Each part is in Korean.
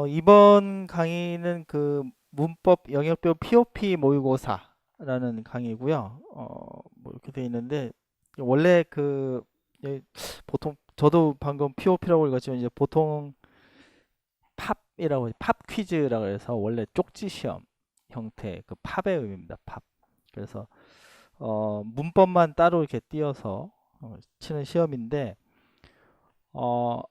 이번 강의는 그 문법 영역별 POP 모의고사라는 강의고요. 뭐 이렇게 돼 있는데 원래 예, 보통 저도 방금 POP라고 읽었지만 이제 보통 팝 퀴즈라고 해서 원래 쪽지 시험 형태 그 팝의 의미입니다. 팝. 그래서 문법만 따로 이렇게 띄어서 치는 시험인데 어,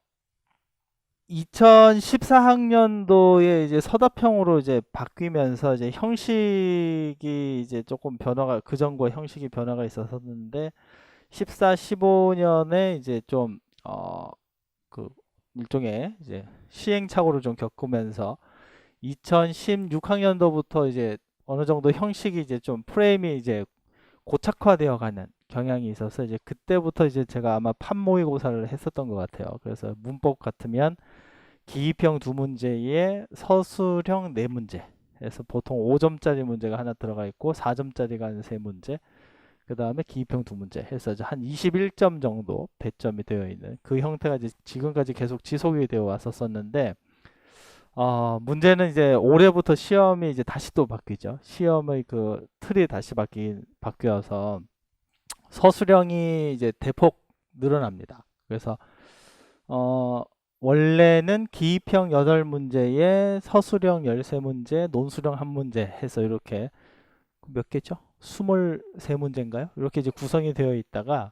2014학년도에 이제 서답형으로 이제 바뀌면서 이제 형식이 이제 조금 변화가 그 전과 형식이 변화가 있었었는데 14, 15년에 이제 좀 그 일종의 이제 시행착오를 좀 겪으면서 2016학년도부터 이제 어느 정도 형식이 이제 좀 프레임이 이제 고착화되어 가는 경향이 있어서 이제 그때부터 이제 제가 아마 판모의고사를 했었던 것 같아요. 그래서 문법 같으면 기입형 두 문제에 서술형 네 문제. 그래서 보통 5점짜리 문제가 하나 들어가 있고 4점짜리가 한 세 문제. 그 다음에 기입형 두 문제 해서 이제 한 21점 정도 배점이 되어 있는 그 형태가 이제 지금까지 계속 지속이 되어 왔었었는데 문제는 이제 올해부터 시험이 이제 다시 또 바뀌죠. 시험의 그 틀이 다시 바뀌어서 서술형이 이제 대폭 늘어납니다. 그래서 어, 원래는 기입형 8문제에 서술형 13문제, 논술형 1문제 해서 이렇게 몇 개죠? 23문제인가요? 이렇게 이제 구성이 되어 있다가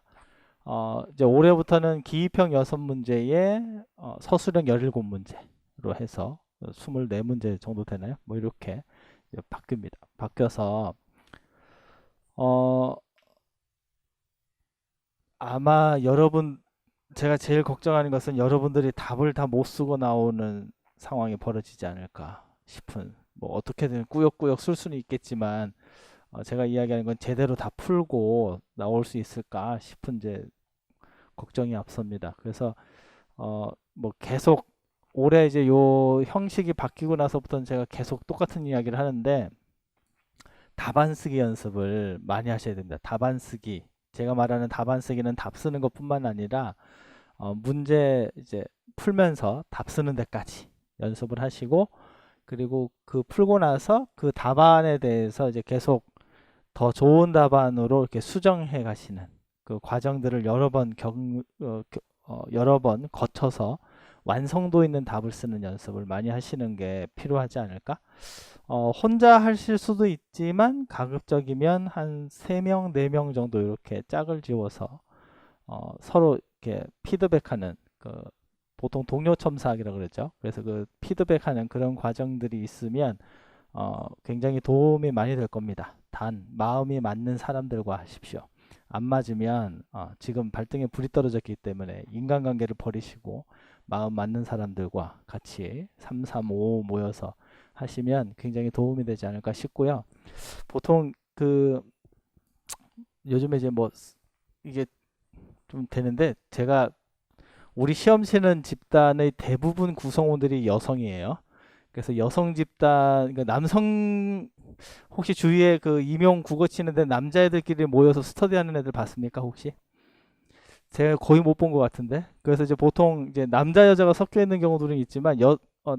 이제 올해부터는 기입형 6문제에 서술형 17문제로 해서 24문제 정도 되나요? 뭐 이렇게 이제 바뀝니다. 바뀌어서 어, 아마 여러분 제가 제일 걱정하는 것은 여러분들이 답을 다 못 쓰고 나오는 상황이 벌어지지 않을까 싶은 뭐 어떻게든 꾸역꾸역 쓸 수는 있겠지만 제가 이야기하는 건 제대로 다 풀고 나올 수 있을까 싶은 이제 걱정이 앞섭니다. 그래서 뭐 계속 올해 이제 요 형식이 바뀌고 나서부터는 제가 계속 똑같은 이야기를 하는데 답안 쓰기 연습을 많이 하셔야 됩니다. 답안 쓰기. 제가 말하는 답안 쓰기는 답 쓰는 것뿐만 아니라 문제 이제 풀면서 답 쓰는 데까지 연습을 하시고 그리고 그 풀고 나서 그 답안에 대해서 이제 계속 더 좋은 답안으로 이렇게 수정해 가시는 그 과정들을 여러 번 거쳐서 완성도 있는 답을 쓰는 연습을 많이 하시는 게 필요하지 않을까? 혼자 하실 수도 있지만 가급적이면 한 3명, 4명 정도 이렇게 짝을 지워서 서로 이렇게 피드백하는 그 보통 동료 첨사학이라고 그러죠. 그래서 그 피드백하는 그런 과정들이 있으면 굉장히 도움이 많이 될 겁니다. 단 마음이 맞는 사람들과 하십시오. 안 맞으면 지금 발등에 불이 떨어졌기 때문에 인간관계를 버리시고 마음 맞는 사람들과 같이 3, 3, 5 모여서 하시면 굉장히 도움이 되지 않을까 싶고요. 보통 그 요즘에 이제 뭐 이게 좀 되는데 제가 우리 시험 치는 집단의 대부분 구성원들이 여성이에요. 그래서 여성 집단, 그러니까 남성 혹시 주위에 그 임용 국어 치는데 남자애들끼리 모여서 스터디하는 애들 봤습니까 혹시? 제가 거의 못 본 것 같은데. 그래서 이제 보통 이제 남자 여자가 섞여 있는 경우들은 있지만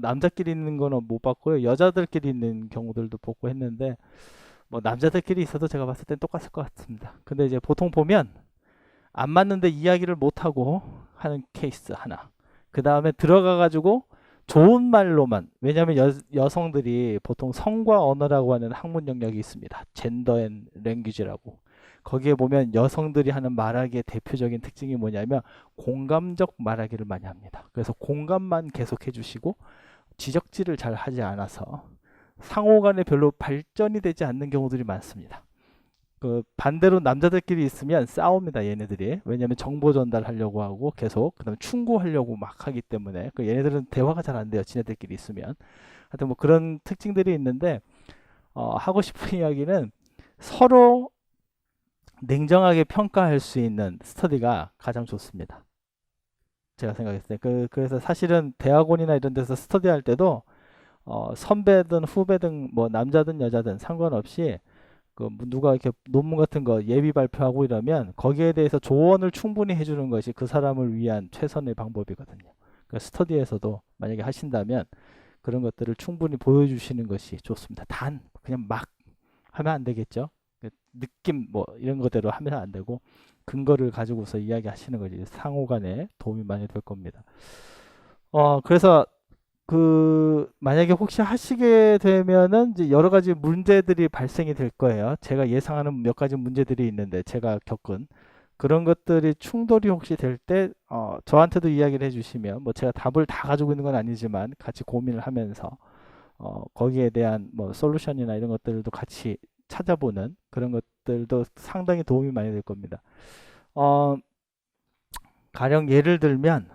남자끼리 있는 거는 못 봤고요. 여자들끼리 있는 경우들도 보고 했는데 뭐 남자들끼리 있어도 제가 봤을 땐 똑같을 것 같습니다. 근데 이제 보통 보면 안 맞는데 이야기를 못 하고 하는 케이스 하나. 그 다음에 들어가 가지고 좋은 말로만 왜냐하면 여성들이 보통 성과 언어라고 하는 학문 영역이 있습니다. 젠더 앤 랭귀지라고. 거기에 보면 여성들이 하는 말하기의 대표적인 특징이 뭐냐면 공감적 말하기를 많이 합니다. 그래서 공감만 계속 해주시고 지적질을 잘 하지 않아서 상호 간에 별로 발전이 되지 않는 경우들이 많습니다. 그 반대로 남자들끼리 있으면 싸웁니다 얘네들이. 왜냐면 정보 전달하려고 하고 계속 그다음에 충고하려고 막 하기 때문에 그 얘네들은 대화가 잘 안 돼요 지네들끼리 있으면. 하여튼 뭐 그런 특징들이 있는데 하고 싶은 이야기는 서로 냉정하게 평가할 수 있는 스터디가 가장 좋습니다. 제가 생각했을 때 그래서 사실은 대학원이나 이런 데서 스터디할 때도 선배든 후배든 뭐 남자든 여자든 상관없이 누가 이렇게 논문 같은 거 예비 발표하고 이러면 거기에 대해서 조언을 충분히 해주는 것이 그 사람을 위한 최선의 방법이거든요. 그러니까 스터디에서도 만약에 하신다면 그런 것들을 충분히 보여주시는 것이 좋습니다. 단 그냥 막 하면 안 되겠죠. 느낌 뭐 이런 것대로 하면 안 되고 근거를 가지고서 이야기하시는 거지. 상호간에 도움이 많이 될 겁니다. 그래서 만약에 혹시 하시게 되면은 이제 여러 가지 문제들이 발생이 될 거예요. 제가 예상하는 몇 가지 문제들이 있는데 제가 겪은 그런 것들이 충돌이 혹시 될 때, 저한테도 이야기를 해주시면, 뭐 제가 답을 다 가지고 있는 건 아니지만 같이 고민을 하면서, 거기에 대한 뭐 솔루션이나 이런 것들도 같이 찾아보는 그런 것들도 상당히 도움이 많이 될 겁니다. 어, 가령 예를 들면,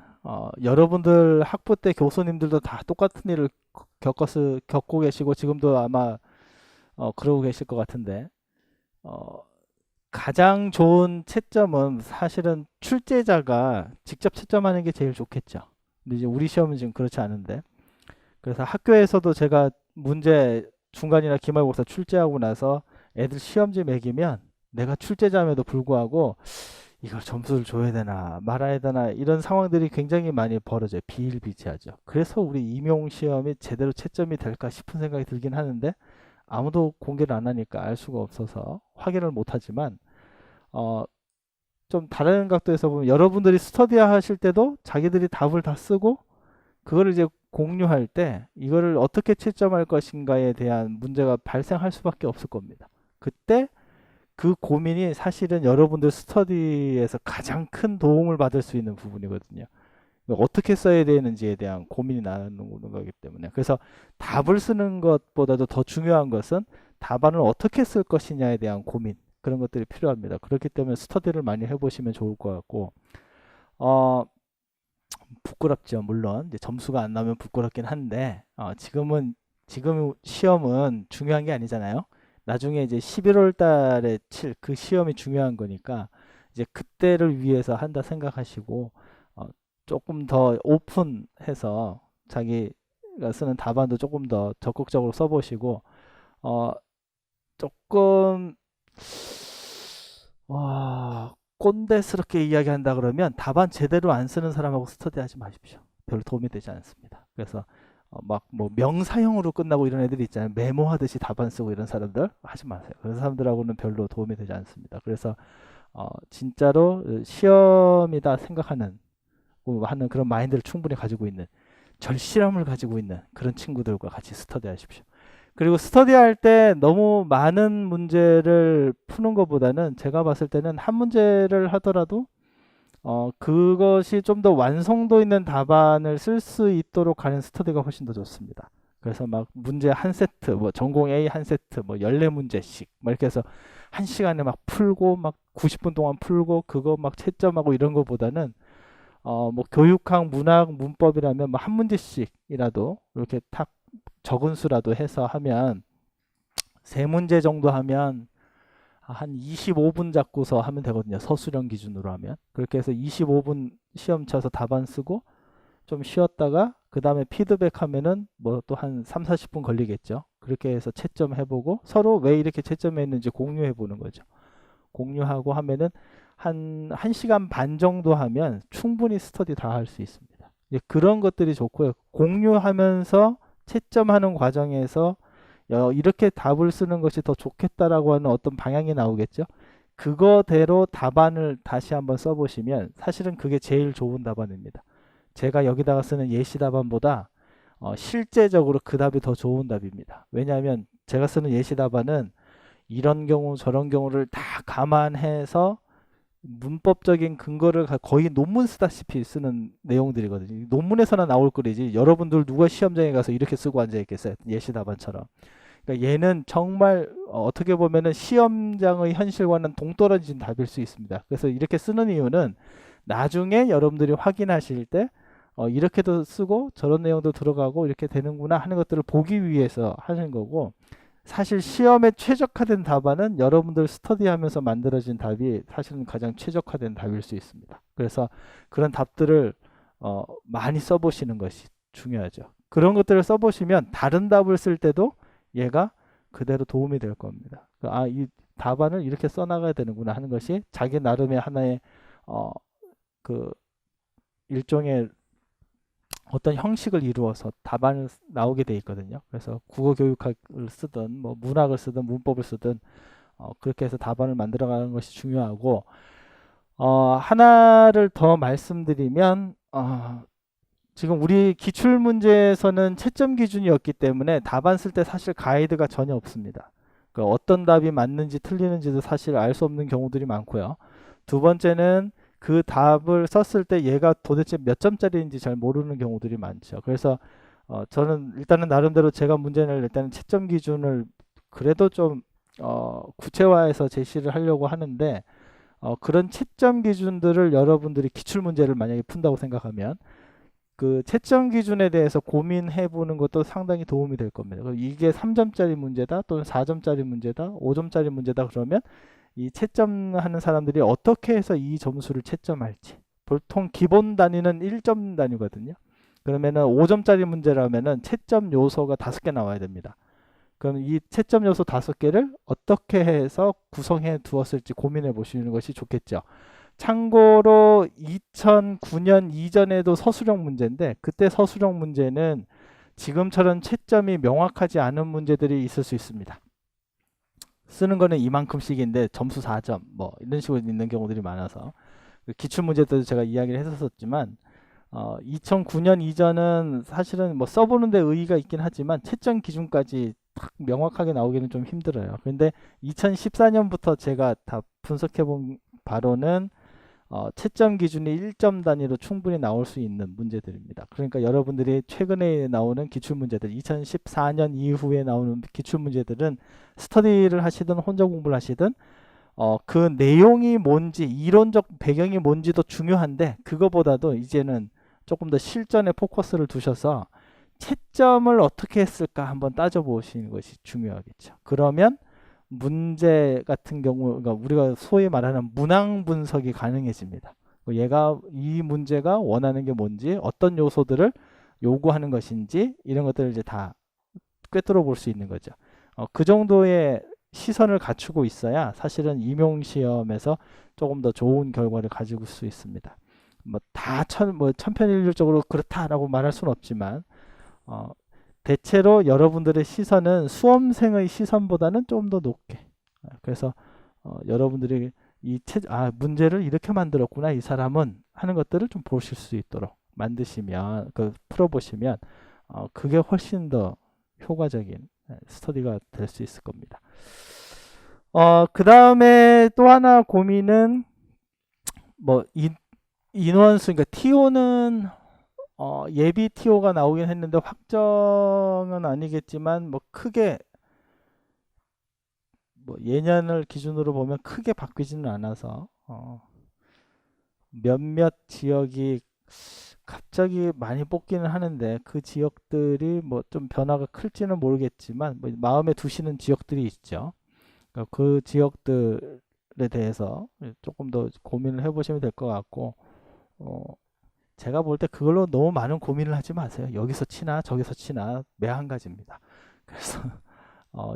여러분들 학부 때 교수님들도 다 똑같은 일을 겪고 계시고 지금도 아마 그러고 계실 것 같은데, 어, 가장 좋은 채점은 사실은 출제자가 직접 채점하는 게 제일 좋겠죠. 근데 이제 우리 시험은 지금 그렇지 않은데, 그래서 학교에서도 제가 문제 중간이나 기말고사 출제하고 나서 애들 시험지 매기면 내가 출제자임에도 불구하고 이걸 점수를 줘야 되나 말아야 되나 이런 상황들이 굉장히 많이 벌어져요. 비일비재하죠. 그래서 우리 임용 시험이 제대로 채점이 될까 싶은 생각이 들긴 하는데 아무도 공개를 안 하니까 알 수가 없어서 확인을 못 하지만 어, 좀 다른 각도에서 보면 여러분들이 스터디 하실 때도 자기들이 답을 다 쓰고 그거를 이제 공유할 때 이거를 어떻게 채점할 것인가에 대한 문제가 발생할 수밖에 없을 겁니다. 그때 그 고민이 사실은 여러분들 스터디에서 가장 큰 도움을 받을 수 있는 부분이거든요. 어떻게 써야 되는지에 대한 고민이 나는 거기 때문에. 그래서 답을 쓰는 것보다도 더 중요한 것은 답안을 어떻게 쓸 것이냐에 대한 고민. 그런 것들이 필요합니다. 그렇기 때문에 스터디를 많이 해보시면 좋을 것 같고, 어, 부끄럽죠. 물론 이제 점수가 안 나오면 부끄럽긴 한데, 지금 시험은 중요한 게 아니잖아요. 나중에 이제 11월 달에 칠 그 시험이 중요한 거니까 이제 그때를 위해서 한다 생각하시고 어, 조금 더 오픈해서 자기가 쓰는 답안도 조금 더 적극적으로 써보시고 어, 조금 꼰대스럽게 이야기한다 그러면 답안 제대로 안 쓰는 사람하고 스터디하지 마십시오. 별로 도움이 되지 않습니다. 그래서 막 뭐 명사형으로 끝나고 이런 애들이 있잖아요. 메모하듯이 답안 쓰고 이런 사람들 하지 마세요. 그런 사람들하고는 별로 도움이 되지 않습니다. 그래서 진짜로 시험이다 생각하는 하는 그런 마인드를 충분히 가지고 있는 절실함을 가지고 있는 그런 친구들과 같이 스터디 하십시오. 그리고 스터디할 때 너무 많은 문제를 푸는 것보다는 제가 봤을 때는 한 문제를 하더라도 그것이 좀 더 완성도 있는 답안을 쓸 수 있도록 하는 스터디가 훨씬 더 좋습니다. 그래서 막 문제 한 세트, 뭐 전공 A 한 세트, 뭐 14문제씩 막 이렇게 해서 한 시간에 막 풀고 막 90분 동안 풀고 그거 막 채점하고 이런 것보다는 뭐 교육학, 문학, 문법이라면 뭐 한 문제씩이라도 이렇게 탁 적은 수라도 해서 하면 세 문제 정도 하면 한 25분 잡고서 하면 되거든요. 서술형 기준으로 하면. 그렇게 해서 25분 시험 쳐서 답안 쓰고 좀 쉬었다가 그 다음에 피드백 하면은 뭐 또 한 3, 40분 걸리겠죠. 그렇게 해서 채점해보고 서로 왜 이렇게 채점했는지 공유해보는 거죠. 공유하고 하면은 한 1시간 반 정도 하면 충분히 스터디 다 할 수 있습니다. 그런 것들이 좋고요. 공유하면서 채점하는 과정에서 이렇게 답을 쓰는 것이 더 좋겠다라고 하는 어떤 방향이 나오겠죠. 그거대로 답안을 다시 한번 써보시면 사실은 그게 제일 좋은 답안입니다. 제가 여기다가 쓰는 예시 답안보다 실제적으로 그 답이 더 좋은 답입니다. 왜냐하면 제가 쓰는 예시 답안은 이런 경우 저런 경우를 다 감안해서 문법적인 근거를 거의 논문 쓰다시피 쓰는 내용들이거든요. 논문에서나 나올 거리지 여러분들 누가 시험장에 가서 이렇게 쓰고 앉아 있겠어요. 예시 답안처럼. 그러니까 얘는 정말 어떻게 보면은 시험장의 현실과는 동떨어진 답일 수 있습니다. 그래서 이렇게 쓰는 이유는 나중에 여러분들이 확인하실 때 이렇게도 쓰고 저런 내용도 들어가고 이렇게 되는구나 하는 것들을 보기 위해서 하는 거고 사실 시험에 최적화된 답안은 여러분들 스터디하면서 만들어진 답이 사실은 가장 최적화된 답일 수 있습니다. 그래서 그런 답들을 많이 써보시는 것이 중요하죠. 그런 것들을 써보시면 다른 답을 쓸 때도 얘가 그대로 도움이 될 겁니다. 이 답안을 이렇게 써나가야 되는구나 하는 것이 자기 나름의 하나의 그 일종의 어떤 형식을 이루어서 답안을 나오게 돼 있거든요. 그래서 국어 교육학을 쓰든 뭐 문학을 쓰든 문법을 쓰든 그렇게 해서 답안을 만들어가는 것이 중요하고 하나를 더 말씀드리면 지금 우리 기출문제에서는 채점 기준이었기 때문에 답안 쓸 때 사실 가이드가 전혀 없습니다. 그러니까 어떤 답이 맞는지 틀리는지도 사실 알 수 없는 경우들이 많고요. 두 번째는 그 답을 썼을 때 얘가 도대체 몇 점짜리인지 잘 모르는 경우들이 많죠. 그래서 저는 일단은 나름대로 제가 문제를 일단은 채점 기준을 그래도 좀 구체화해서 제시를 하려고 하는데 그런 채점 기준들을 여러분들이 기출 문제를 만약에 푼다고 생각하면 그 채점 기준에 대해서 고민해 보는 것도 상당히 도움이 될 겁니다. 이게 3점짜리 문제다 또는 4점짜리 문제다 5점짜리 문제다 그러면 이 채점하는 사람들이 어떻게 해서 이 점수를 채점할지, 보통 기본 단위는 1점 단위거든요. 그러면은 5점짜리 문제라면은 채점 요소가 5개 나와야 됩니다. 그럼 이 채점 요소 5개를 어떻게 해서 구성해 두었을지 고민해 보시는 것이 좋겠죠. 참고로 2009년 이전에도 서술형 문제인데 그때 서술형 문제는 지금처럼 채점이 명확하지 않은 문제들이 있을 수 있습니다. 쓰는 거는 이만큼씩인데 점수 4점 뭐 이런 식으로 있는 경우들이 많아서 기출 문제 때도 제가 이야기를 했었지만 2009년 이전은 사실은 뭐 써보는 데 의의가 있긴 하지만 채점 기준까지 딱 명확하게 나오기는 좀 힘들어요. 근데 2014년부터 제가 다 분석해 본 바로는 채점 기준이 1점 단위로 충분히 나올 수 있는 문제들입니다. 그러니까 여러분들이 최근에 나오는 기출문제들, 2014년 이후에 나오는 기출문제들은 스터디를 하시든 혼자 공부를 하시든 그 내용이 뭔지, 이론적 배경이 뭔지도 중요한데 그거보다도 이제는 조금 더 실전에 포커스를 두셔서 채점을 어떻게 했을까 한번 따져보시는 것이 중요하겠죠. 그러면 문제 같은 경우, 그러니까 우리가 소위 말하는 문항 분석이 가능해집니다. 얘가 이 문제가 원하는 게 뭔지, 어떤 요소들을 요구하는 것인지 이런 것들을 이제 다 꿰뚫어 볼 수 있는 거죠. 그 정도의 시선을 갖추고 있어야 사실은 임용 시험에서 조금 더 좋은 결과를 가지고 수 있습니다. 뭐 다 천편일률적으로 그렇다라고 말할 수는 없지만 대체로 여러분들의 시선은 수험생의 시선보다는 좀 더 높게. 그래서 여러분들이 문제를 이렇게 만들었구나 이 사람은 하는 것들을 좀 보실 수 있도록 만드시면 풀어보시면 그게 훨씬 더 효과적인 스터디가 될 수 있을 겁니다. 그 다음에 또 하나 고민은 뭐 인원수, 그러니까 TO는 예비 TO가 나오긴 했는데 확정은 아니겠지만 뭐 크게 뭐 예년을 기준으로 보면 크게 바뀌지는 않아서 몇몇 지역이 갑자기 많이 뽑기는 하는데 그 지역들이 뭐 좀 변화가 클지는 모르겠지만 뭐 마음에 두시는 지역들이 있죠. 그러니까 그 지역들에 대해서 조금 더 고민을 해보시면 될 것 같고 제가 볼 때 그걸로 너무 많은 고민을 하지 마세요. 여기서 치나 저기서 치나 매한 가지입니다. 그래서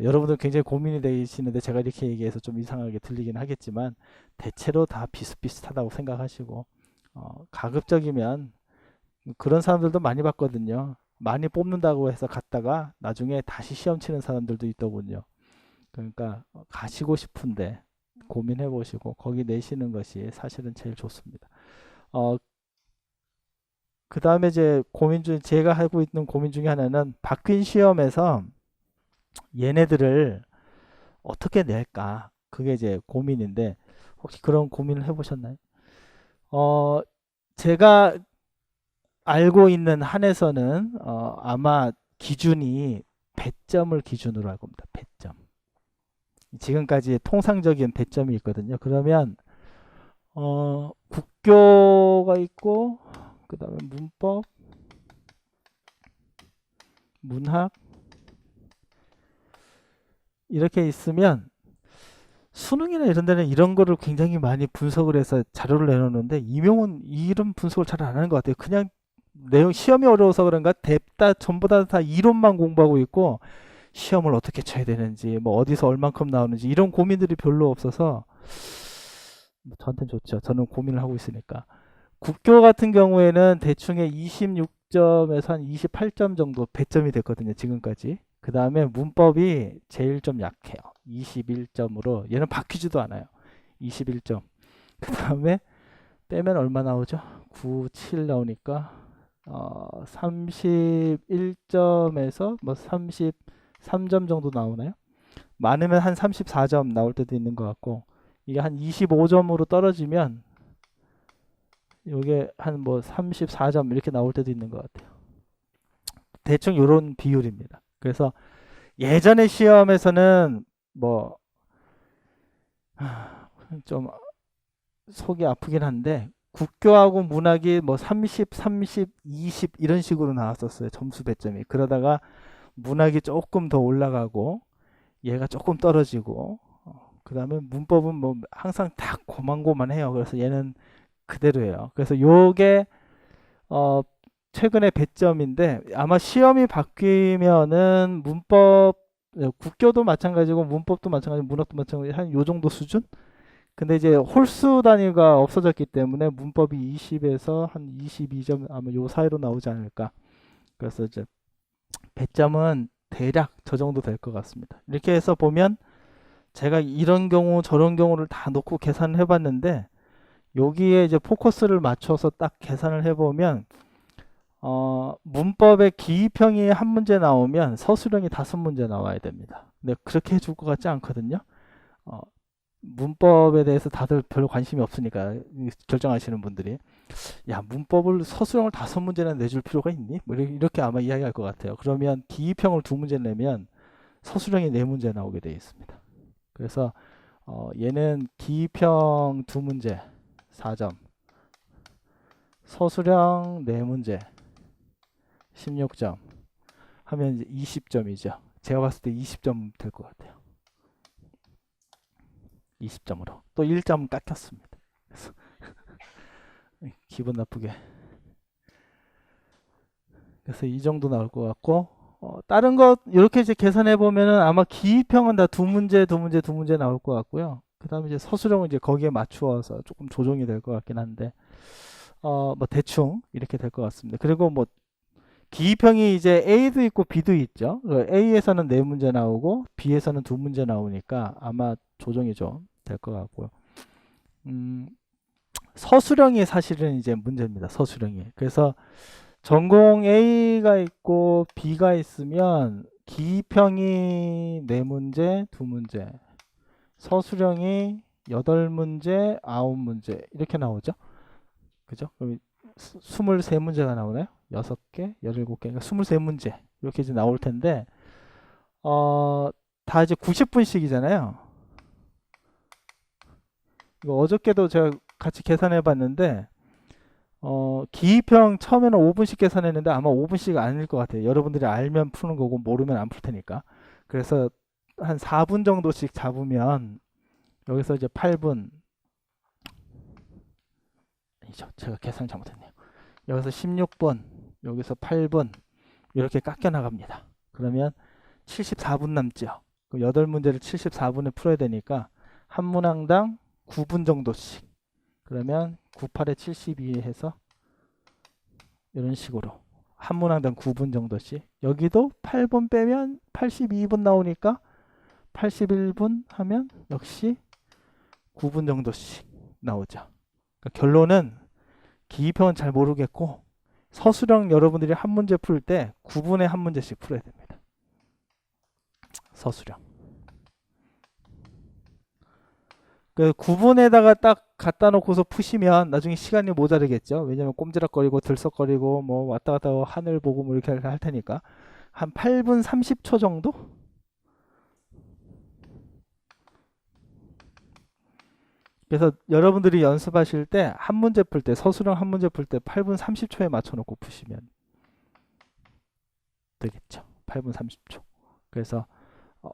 여러분들 굉장히 고민이 되시는데 제가 이렇게 얘기해서 좀 이상하게 들리긴 하겠지만 대체로 다 비슷비슷하다고 생각하시고 가급적이면 그런 사람들도 많이 봤거든요. 많이 뽑는다고 해서 갔다가 나중에 다시 시험 치는 사람들도 있더군요. 그러니까 가시고 싶은데 고민해 보시고 거기 내시는 것이 사실은 제일 좋습니다. 그 다음에 이제 제가 하고 있는 고민 중에 하나는 바뀐 시험에서 얘네들을 어떻게 낼까? 그게 이제 고민인데 혹시 그런 고민을 해보셨나요? 제가 알고 있는 한에서는 아마 기준이 배점을 기준으로 할 겁니다. 배점. 지금까지 통상적인 배점이 있거든요. 그러면 국교가 있고 그 다음에 문법, 문학 이렇게 있으면 수능이나 이런 데는 이런 거를 굉장히 많이 분석을 해서 자료를 내놓는데 임용은 이런 분석을 잘 안 하는 것 같아요. 그냥 내용 시험이 어려워서 그런가 전부 다 이론만 공부하고 있고 시험을 어떻게 쳐야 되는지 뭐 어디서 얼만큼 나오는지 이런 고민들이 별로 없어서 저한테는 좋죠. 저는 고민을 하고 있으니까. 국교 같은 경우에는 대충의 26 20점에서 한 28점 정도 배점이 됐거든요. 지금까지. 그 다음에 문법이 제일 좀 약해요. 21점으로. 얘는 바뀌지도 않아요. 21점. 그 다음에 빼면 얼마 나오죠? 9, 7 나오니까 31점에서 뭐 33점 정도 나오나요? 많으면 한 34점 나올 때도 있는 것 같고, 이게 한 25점으로 떨어지면 이게 한 뭐 34점 이렇게 나올 때도 있는 것 같아요. 대충 이런 비율입니다. 그래서 예전에 시험에서는 뭐 좀 속이 아프긴 한데, 국교하고 문학이 뭐 30, 30, 20 이런 식으로 나왔었어요. 점수 배점이. 그러다가 문학이 조금 더 올라가고 얘가 조금 떨어지고, 그 다음에 문법은 뭐 항상 다 고만고만해요. 그래서 얘는 그대로예요. 그래서 요게 최근에 배점인데, 아마 시험이 바뀌면은 문법, 국교도 마찬가지고 문법도 마찬가지고 문학도 마찬가지 한 요 정도 수준? 근데 이제 홀수 단위가 없어졌기 때문에 문법이 20에서 한 22점 아마 요 사이로 나오지 않을까. 그래서 이제 배점은 대략 저 정도 될 것 같습니다. 이렇게 해서 보면 제가 이런 경우 저런 경우를 다 놓고 계산을 해봤는데, 여기에 이제 포커스를 맞춰서 딱 계산을 해보면 문법의 기입형이 한 문제 나오면 서술형이 5문제 나와야 됩니다. 근데 그렇게 해줄 것 같지 않거든요. 문법에 대해서 다들 별로 관심이 없으니까 결정하시는 분들이, 야, 문법을 서술형을 5문제나 내줄 필요가 있니? 뭐 이렇게 아마 이야기할 것 같아요. 그러면 기입형을 2문제 내면 서술형이 4문제 나오게 되어 있습니다. 그래서 얘는 기입형 2문제 4점, 서술형 4문제 16점 하면 이제 20점이죠. 제가 봤을 때 20점 될 것 같아요. 20점으로 또 1점 깎였습니다. 그래서 기분 나쁘게. 그래서 이 정도 나올 것 같고, 다른 거 이렇게 이제 계산해 보면은 아마 기입형은 다 2문제 나올 것 같고요. 그 다음에 이제 서술형은 이제 거기에 맞추어서 조금 조정이 될 것 같긴 한데, 뭐 대충 이렇게 될 것 같습니다. 그리고 뭐 기입형이 이제 A도 있고 B도 있죠. A에서는 4문제 나오고 B에서는 2문제 나오니까 아마 조정이 좀 될 것 같고요. 서술형이 사실은 이제 문제입니다. 서술형이. 그래서 전공 A가 있고 B가 있으면 기입형이 4문제, 2문제, 서술형이 8문제, 9문제 이렇게 나오죠. 그죠? 그럼 23문제가 나오나요? 6개, 17개, 그러니까 23문제 이렇게 이제 나올 텐데, 다 이제 90분씩이잖아요. 이거 어저께도 제가 같이 계산해 봤는데, 기입형 처음에는 5분씩 계산했는데 아마 5분씩 아닐 것 같아요. 여러분들이 알면 푸는 거고 모르면 안 풀 테니까. 그래서 한 4분 정도씩 잡으면, 여기서 이제 8분, 아니죠, 제가 계산 잘못했네요. 여기서 16분, 여기서 8분 이렇게 깎여 나갑니다. 그러면 74분 남죠. 그럼 8문제를 74분에 풀어야 되니까 한 문항당 9분 정도씩. 그러면 98에 72 해서 이런 식으로 한 문항당 9분 정도씩. 여기도 8분 빼면 82분 나오니까 81분 하면 역시 9분 정도씩 나오죠. 그러니까 결론은 기입형은 잘 모르겠고, 서술형 여러분들이 한 문제 풀 때 9분에 한 문제씩 풀어야 됩니다. 서술형. 그 9분에다가 딱 갖다 놓고서 푸시면 나중에 시간이 모자르겠죠. 왜냐면 꼼지락거리고 들썩거리고 뭐 왔다 갔다 하고 하늘 보고 뭐 이렇게 할 테니까 한 8분 30초 정도? 그래서 여러분들이 연습하실 때 한 문제 풀 때, 서술형 한 문제 풀 때 8분 30초에 맞춰 놓고 푸시면 되겠죠. 8분 30초. 그래서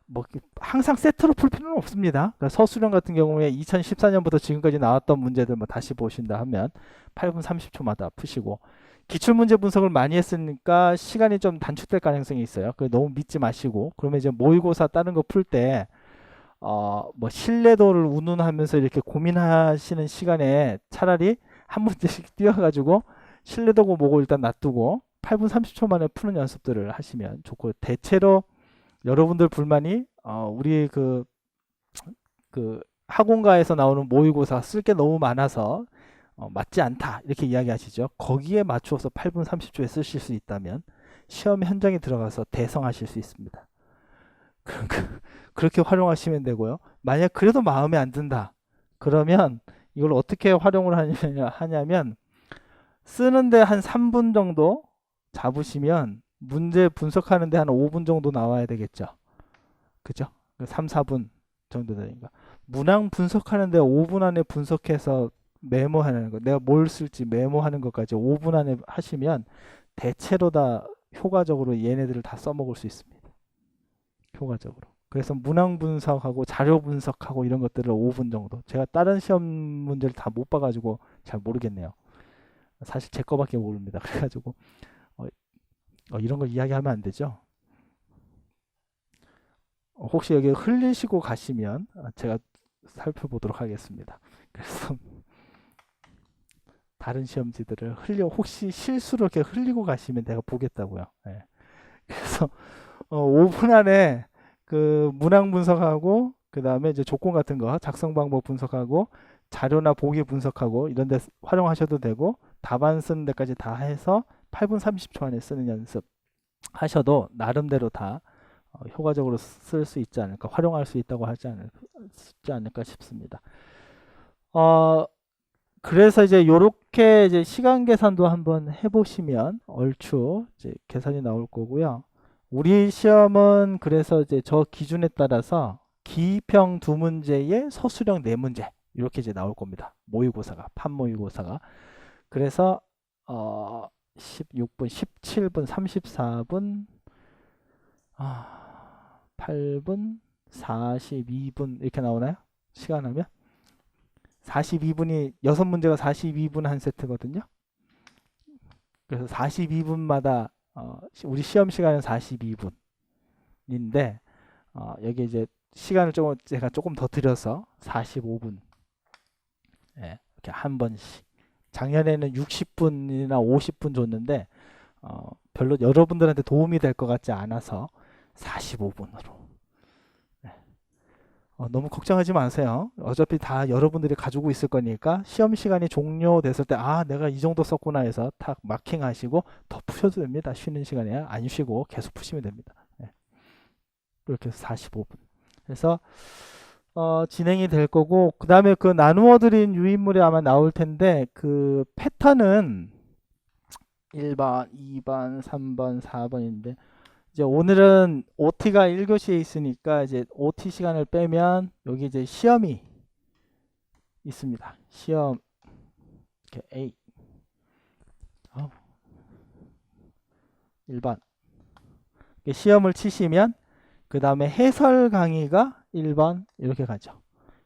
뭐 항상 세트로 풀 필요는 없습니다. 그러니까 서술형 같은 경우에 2014년부터 지금까지 나왔던 문제들 뭐 다시 보신다 하면 8분 30초마다 푸시고, 기출문제 분석을 많이 했으니까 시간이 좀 단축될 가능성이 있어요. 너무 믿지 마시고, 그러면 이제 모의고사 다른 거 풀 때 뭐 신뢰도를 운운하면서 이렇게 고민하시는 시간에 차라리 한 문제씩 띄워가지고 신뢰도고 뭐고 일단 놔두고 8분 30초 만에 푸는 연습들을 하시면 좋고, 대체로 여러분들 불만이 우리 그 학원가에서 나오는 모의고사 쓸 게 너무 많아서 맞지 않다 이렇게 이야기하시죠. 거기에 맞추어서 8분 30초에 쓰실 수 있다면 시험 현장에 들어가서 대성하실 수 있습니다. 그렇게 활용하시면 되고요. 만약 그래도 마음에 안 든다 그러면 이걸 어떻게 활용을 하냐면 쓰는데 한 3분 정도 잡으시면 문제 분석하는데 한 5분 정도 나와야 되겠죠. 그죠? 3, 4분 정도 되니까. 문항 분석하는데 5분 안에 분석해서 메모하는 거, 내가 뭘 쓸지 메모하는 것까지 5분 안에 하시면 대체로 다 효과적으로 얘네들을 다 써먹을 수 있습니다. 효과적으로. 그래서 문항 분석하고 자료 분석하고 이런 것들을 5분 정도. 제가 다른 시험 문제를 다 못 봐가지고 잘 모르겠네요. 사실 제 거밖에 모릅니다. 그래가지고 이런 거 이야기하면 안 되죠. 혹시 여기 흘리시고 가시면 제가 살펴보도록 하겠습니다. 그래서 다른 시험지들을 혹시 실수로 이렇게 흘리고 가시면 내가 보겠다고요. 네. 그래서 5분 안에 그 문항 분석하고 그 다음에 이제 조건 같은 거 작성 방법 분석하고 자료나 보기 분석하고 이런 데 활용하셔도 되고 답안 쓰는 데까지 다 해서 8분 30초 안에 쓰는 연습 하셔도 나름대로 다 효과적으로 쓸 수 있지 않을까, 활용할 수 있다고 하지 않을까 싶습니다. 그래서 이제 요렇게 이제 시간 계산도 한번 해보시면 얼추 이제 계산이 나올 거고요. 우리 시험은 그래서 이제 저 기준에 따라서 기평 2문제에 서술형 4문제 이렇게 이제 나올 겁니다. 모의고사가, 판모의고사가. 그래서 16분, 17분, 34분, 8분, 42분 이렇게 나오나요? 시간 하면? 42분이 6문제가 42분 한 세트거든요. 그래서 42분마다 우리 시험 시간은 42분인데 여기 이제 시간을 제가 조금 더 들여서 45분 이렇게 한 번씩. 작년에는 60분이나 50분 줬는데 별로 여러분들한테 도움이 될 것 같지 않아서 45분으로. 너무 걱정하지 마세요. 어차피 다 여러분들이 가지고 있을 거니까 시험 시간이 종료됐을 때 내가 이 정도 썼구나 해서 탁 마킹하시고 더 푸셔도 됩니다. 쉬는 시간에 안 쉬고 계속 푸시면 됩니다. 이렇게 해서 45분. 그래서 진행이 될 거고, 그 다음에 그 나누어 드린 유인물이 아마 나올 텐데 그 패턴은 1번, 2번, 3번, 4번인데 이제 오늘은 OT가 1교시에 있으니까 이제 OT 시간을 빼면 여기 이제 시험이 있습니다. 시험 이렇게 A 1번 시험을 치시면 그 다음에 해설 강의가 1번 이렇게 가죠.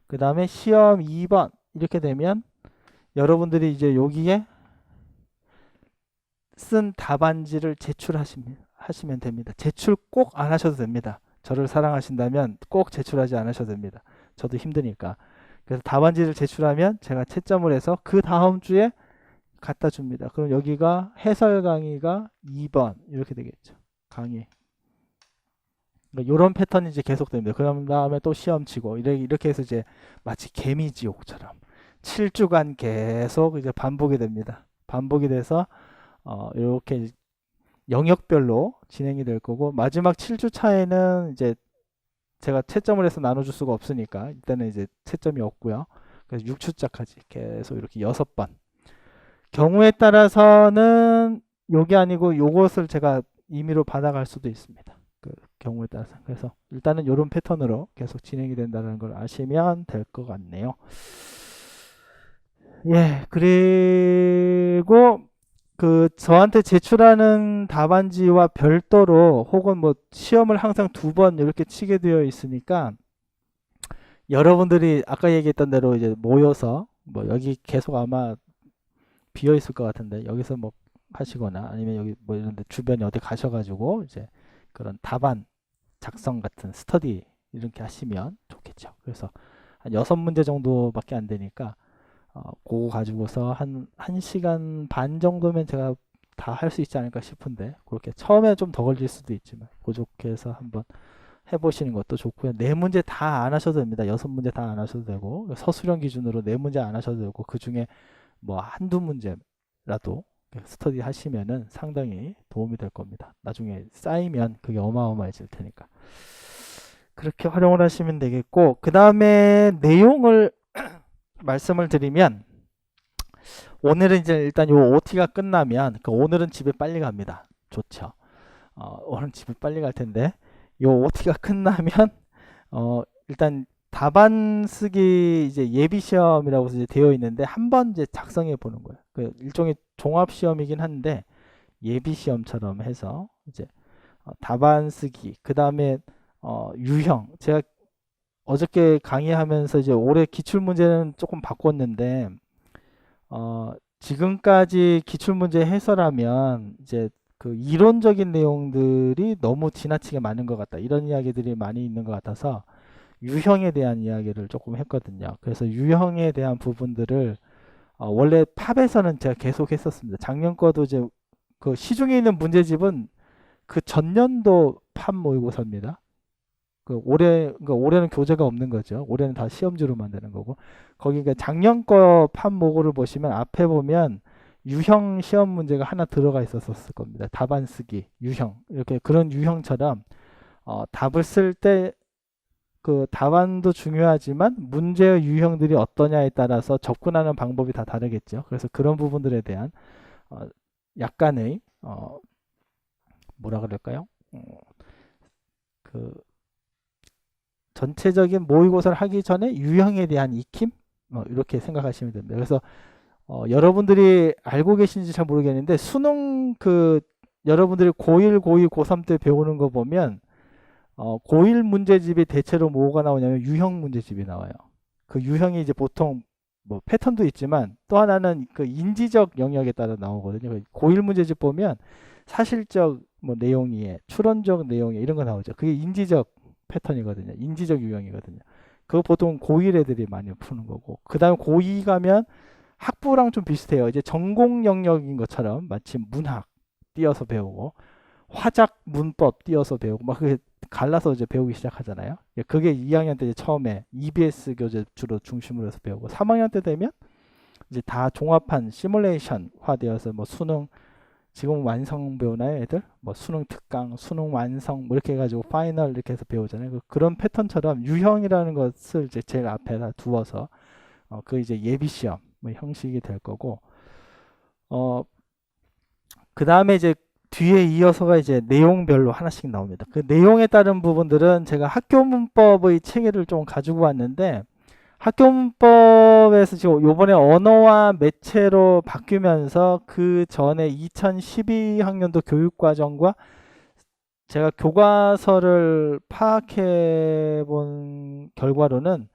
그 다음에 시험 2번 이렇게 되면 여러분들이 이제 여기에 쓴 답안지를 제출하시면 됩니다. 제출 꼭 안 하셔도 됩니다. 저를 사랑하신다면 꼭 제출하지 않으셔도 됩니다. 저도 힘드니까. 그래서 답안지를 제출하면 제가 채점을 해서 그 다음 주에 갖다 줍니다. 그럼 여기가 해설 강의가 2번 이렇게 되겠죠. 강의. 그러니까 이런 패턴이 이제 계속됩니다. 그럼 다음에 또 시험 치고 이렇게 해서 이제 마치 개미지옥처럼 7주간 계속 이제 반복이 됩니다. 반복이 돼서 이렇게 영역별로 진행이 될 거고, 마지막 7주 차에는 이제 제가 채점을 해서 나눠줄 수가 없으니까 이때는 이제 채점이 없고요. 그래서 6주짜까지 계속 이렇게 6번. 경우에 따라서는 요게 아니고 요것을 제가 임의로 받아갈 수도 있습니다. 그 경우에 따라서. 그래서 일단은 이런 패턴으로 계속 진행이 된다는 걸 아시면 될 것 같네요. 그리고 저한테 제출하는 답안지와 별도로 혹은 뭐 시험을 항상 2번 이렇게 치게 되어 있으니까 여러분들이 아까 얘기했던 대로 이제 모여서 뭐 여기 계속 아마 비어 있을 것 같은데 여기서 뭐 하시거나 아니면 여기 뭐 이런 데 주변에 어디 가셔가지고 이제 그런 답안 작성 같은 스터디 이렇게 하시면 좋겠죠. 그래서 한 6문제 정도밖에 안 되니까 그거 가지고서 한 1시간 반 정도면 제가 다 할 수 있지 않을까 싶은데 그렇게 처음에 좀 더 걸릴 수도 있지만 부족해서 한번 해보시는 것도 좋고요. 네 문제 다 안 하셔도 됩니다. 여섯 문제 다 안 하셔도 되고 서술형 기준으로 네 문제 안 하셔도 되고 그 중에 뭐 한두 문제라도 스터디 하시면은 상당히 도움이 될 겁니다. 나중에 쌓이면 그게 어마어마해질 테니까 그렇게 활용을 하시면 되겠고 그 다음에 내용을 말씀을 드리면 오늘은 이제 일단 요 OT가 끝나면 오늘은 집에 빨리 갑니다. 좋죠. 오늘 집에 빨리 갈 텐데 요 OT가 끝나면 일단 답안 쓰기 이제 예비 시험이라고 이제 되어 있는데 한번 이제 작성해 보는 거예요. 그 일종의 종합 시험이긴 한데 예비 시험처럼 해서 이제 답안 쓰기 그다음에 유형 제가 어저께 강의하면서 이제 올해 기출 문제는 조금 바꿨는데 지금까지 기출문제 해설하면 이제 그 이론적인 내용들이 너무 지나치게 많은 것 같다. 이런 이야기들이 많이 있는 것 같아서 유형에 대한 이야기를 조금 했거든요. 그래서 유형에 대한 부분들을 원래 팝에서는 제가 계속 했었습니다. 작년 거도 이제 그 시중에 있는 문제집은 그 전년도 팝 모의고사입니다. 그러니까 올해는 교재가 없는 거죠. 올해는 다 시험지로 만드는 거고. 거기 그 작년 거 팝모고를 보시면 앞에 보면 유형 시험 문제가 하나 들어가 있었을 겁니다. 답안 쓰기, 유형. 이렇게 그런 유형처럼 답을 쓸 때 그 답안도 중요하지만 문제의 유형들이 어떠냐에 따라서 접근하는 방법이 다 다르겠죠. 그래서 그런 부분들에 대한 약간의 뭐라 그럴까요? 그 전체적인 모의고사를 하기 전에 유형에 대한 익힘 이렇게 생각하시면 됩니다. 그래서 여러분들이 알고 계신지 잘 모르겠는데 수능 여러분들이 고1, 고2, 고3 때 배우는 거 보면 고1 문제집이 대체로 뭐가 나오냐면 유형 문제집이 나와요. 그 유형이 이제 보통 뭐 패턴도 있지만 또 하나는 그 인지적 영역에 따라 나오거든요. 고1 문제집 보면 사실적 뭐 내용이에 추론적 내용이 이런 거 나오죠. 그게 인지적 패턴이거든요. 인지적 유형이거든요. 그거 보통 고1 애들이 많이 푸는 거고 그 다음 고2 가면 학부랑 좀 비슷해요. 이제 전공 영역인 것처럼 마치 문학 띄어서 배우고 화작 문법 띄어서 배우고 막 그게 갈라서 이제 배우기 시작하잖아요. 그게 2학년 때 처음에 EBS 교재 주로 중심으로 해서 배우고 3학년 때 되면 이제 다 종합한 시뮬레이션화 되어서 뭐 수능 지금 완성 배우나요, 애들? 뭐 수능 특강, 수능 완성 뭐 이렇게 해가지고 파이널 이렇게 해서 배우잖아요. 그런 패턴처럼 유형이라는 것을 이제 제일 앞에다 두어서 그 이제 예비 시험 뭐 형식이 될 거고 그 다음에 이제 뒤에 이어서가 이제 내용별로 하나씩 나옵니다. 그 내용에 따른 부분들은 제가 학교 문법의 체계를 좀 가지고 왔는데 학교 문법에서 지금 요번에 언어와 매체로 바뀌면서 그 전에 2012학년도 교육과정과 제가 교과서를 파악해 본 결과로는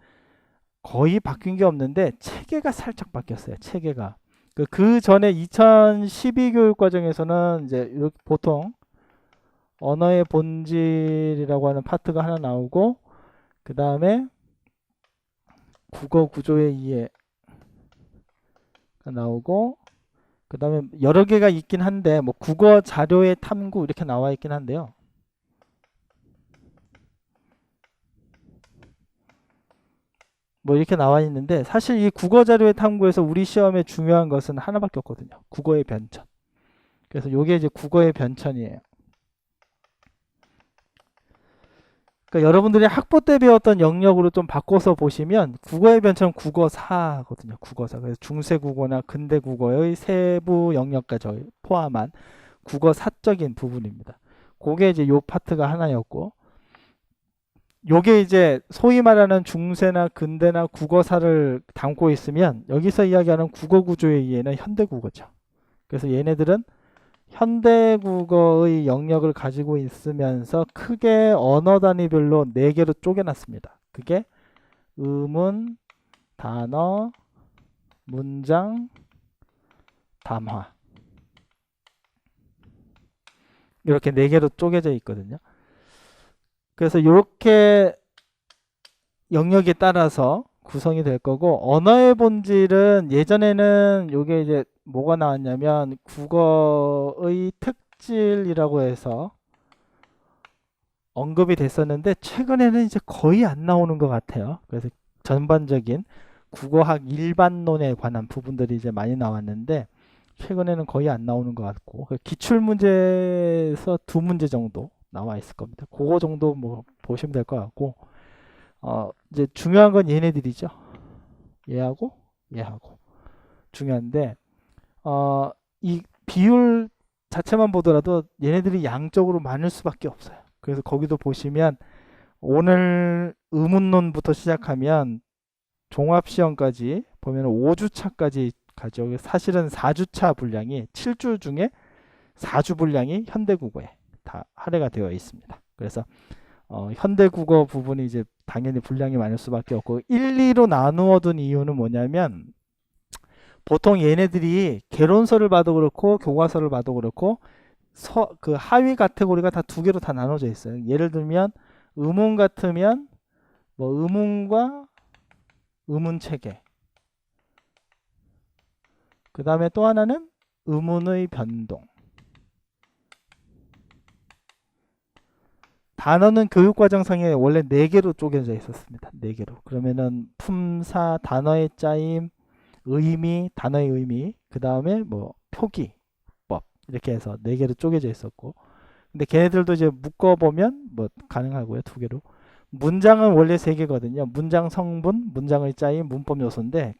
거의 바뀐 게 없는데 체계가 살짝 바뀌었어요. 체계가. 그 전에 2012 교육과정에서는 이제 보통 언어의 본질이라고 하는 파트가 하나 나오고 그 다음에 국어 구조의 이해가 나오고 그 다음에 여러 개가 있긴 한데 뭐 국어 자료의 탐구 이렇게 나와 있긴 한데요. 뭐 이렇게 나와 있는데 사실 이 국어 자료의 탐구에서 우리 시험에 중요한 것은 하나밖에 없거든요. 국어의 변천. 그래서 이게 이제 국어의 변천이에요. 그러니까 여러분들이 학부 때 배웠던 영역으로 좀 바꿔서 보시면 국어의 변천은 국어사거든요. 국어사. 그래서 중세국어나 근대국어의 세부 영역까지 포함한 국어사적인 부분입니다. 그게 이제 요 파트가 하나였고 요게 이제 소위 말하는 중세나 근대나 국어사를 담고 있으면 여기서 이야기하는 국어 구조의 이해는 현대국어죠. 그래서 얘네들은 현대국어의 영역을 가지고 있으면서 크게 언어 단위별로 4개로 쪼개놨습니다. 그게 의문, 단어, 문장, 담화 이렇게 4개로 쪼개져 있거든요. 그래서 이렇게 영역에 따라서 구성이 될 거고, 언어의 본질은 예전에는 요게 이제 뭐가 나왔냐면 국어의 특질이라고 해서 언급이 됐었는데 최근에는 이제 거의 안 나오는 것 같아요. 그래서 전반적인 국어학 일반론에 관한 부분들이 이제 많이 나왔는데 최근에는 거의 안 나오는 것 같고, 기출 문제에서 두 문제 정도 나와 있을 겁니다. 그거 정도 뭐 보시면 될 것 같고, 이제 중요한 건 얘네들이죠. 얘하고 얘하고 중요한데, 이 비율 자체만 보더라도 얘네들이 양적으로 많을 수밖에 없어요. 그래서 거기도 보시면 오늘 의문론부터 시작하면 종합시험까지 보면 5주차까지 가죠. 사실은 4주차 분량이 7주 중에 4주 분량이 현대국어에 다 할애가 되어 있습니다. 그래서 현대국어 부분이 이제 당연히 분량이 많을 수밖에 없고, 1, 2로 나누어 둔 이유는 뭐냐면 보통 얘네들이 개론서를 봐도 그렇고 교과서를 봐도 그렇고 그 하위 카테고리가 다 두 개로 다 나눠져 있어요. 예를 들면 의문 같으면 뭐 의문과 의문체계, 그 다음에 또 하나는 의문의 변동. 단어는 교육과정상에 원래 4개로 쪼개져 있었습니다. 4개로. 그러면은 품사, 단어의 짜임, 의미, 단어의 의미, 그 다음에 뭐 표기, 법, 이렇게 해서 4개로 쪼개져 있었고, 근데 걔네들도 이제 묶어보면 뭐 가능하고요. 2개로. 문장은 원래 3개거든요. 문장 성분, 문장의 짜임, 문법 요소인데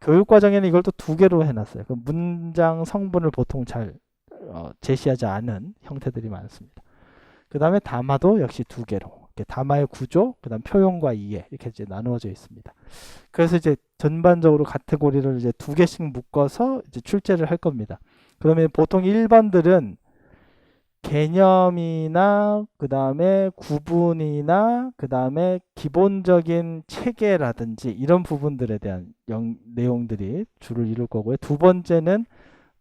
교육과정에는 이걸 또 2개로 해놨어요. 그 문장 성분을 보통 잘 제시하지 않은 형태들이 많습니다. 그 다음에 담화도 역시 2개로. 담화의 구조, 그 다음 표현과 이해, 이렇게 이제 나누어져 있습니다. 그래서 이제 전반적으로 카테고리를 이제 2개씩 묶어서 이제 출제를 할 겁니다. 그러면 보통 1번들은 개념이나 그 다음에 구분이나 그 다음에 기본적인 체계라든지 이런 부분들에 대한 내용들이 주를 이룰 거고요. 두 번째는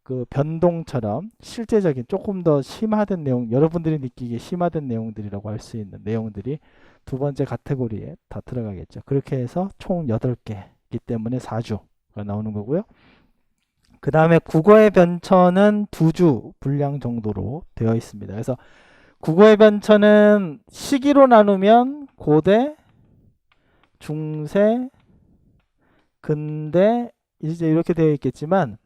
그 변동처럼 실제적인 조금 더 심화된 내용, 여러분들이 느끼기에 심화된 내용들이라고 할 수 있는 내용들이 두 번째 카테고리에 다 들어가겠죠. 그렇게 해서 총 8개이기 때문에 4주가 나오는 거고요. 그 다음에 국어의 변천은 2주 분량 정도로 되어 있습니다. 그래서 국어의 변천은 시기로 나누면 고대, 중세, 근대 이제 이렇게 되어 있겠지만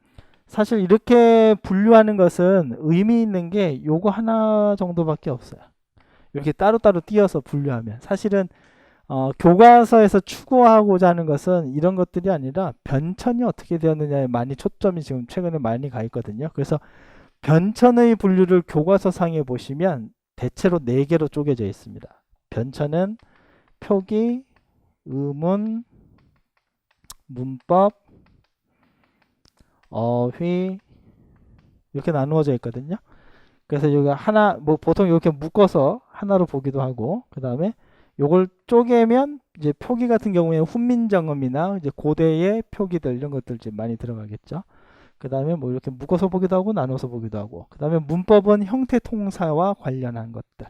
사실 이렇게 분류하는 것은 의미 있는 게 요거 하나 정도밖에 없어요. 이렇게 따로따로 띄어서 분류하면 사실은 교과서에서 추구하고자 하는 것은 이런 것들이 아니라 변천이 어떻게 되었느냐에 많이 초점이 지금 최근에 많이 가 있거든요. 그래서 변천의 분류를 교과서 상에 보시면 대체로 4개로 쪼개져 있습니다. 변천은 표기, 의문, 문법, 어휘 이렇게 나누어져 있거든요. 그래서 여기 하나 뭐 보통 이렇게 묶어서 하나로 보기도 하고, 그 다음에 요걸 쪼개면 이제 표기 같은 경우에 훈민정음이나 이제 고대의 표기들 이런 것들 이제 많이 들어가겠죠. 그 다음에 뭐 이렇게 묶어서 보기도 하고 나눠서 보기도 하고, 그 다음에 문법은 형태 통사와 관련한 것들,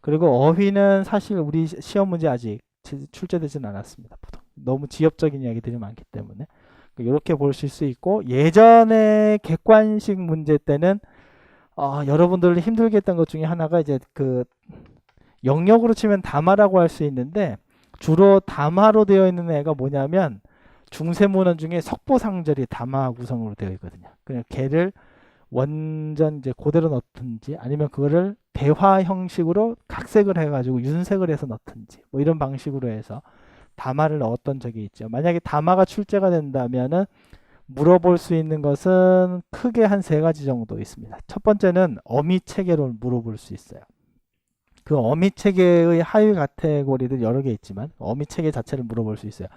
그리고 어휘는 사실 우리 시험 문제 아직 출제되지는 않았습니다. 보통 너무 지엽적인 이야기들이 많기 때문에 이렇게 보실 수 있고, 예전에 객관식 문제 때는 여러분들 힘들게 했던 것 중에 하나가 이제 그 영역으로 치면 담화라고 할 수 있는데 주로 담화로 되어 있는 애가 뭐냐면 중세문헌 중에 석보상절이 담화 구성으로 되어 있거든요. 그냥 걔를 원전 이제 그대로 넣든지 아니면 그거를 대화 형식으로 각색을 해가지고 윤색을 해서 넣든지 뭐 이런 방식으로 해서 담화를 넣었던 적이 있죠. 만약에 담화가 출제가 된다면은 물어볼 수 있는 것은 크게 한 3가지 정도 있습니다. 첫 번째는 어미 체계로 물어볼 수 있어요. 그 어미 체계의 하위 카테고리들 여러 개 있지만 어미 체계 자체를 물어볼 수 있어요.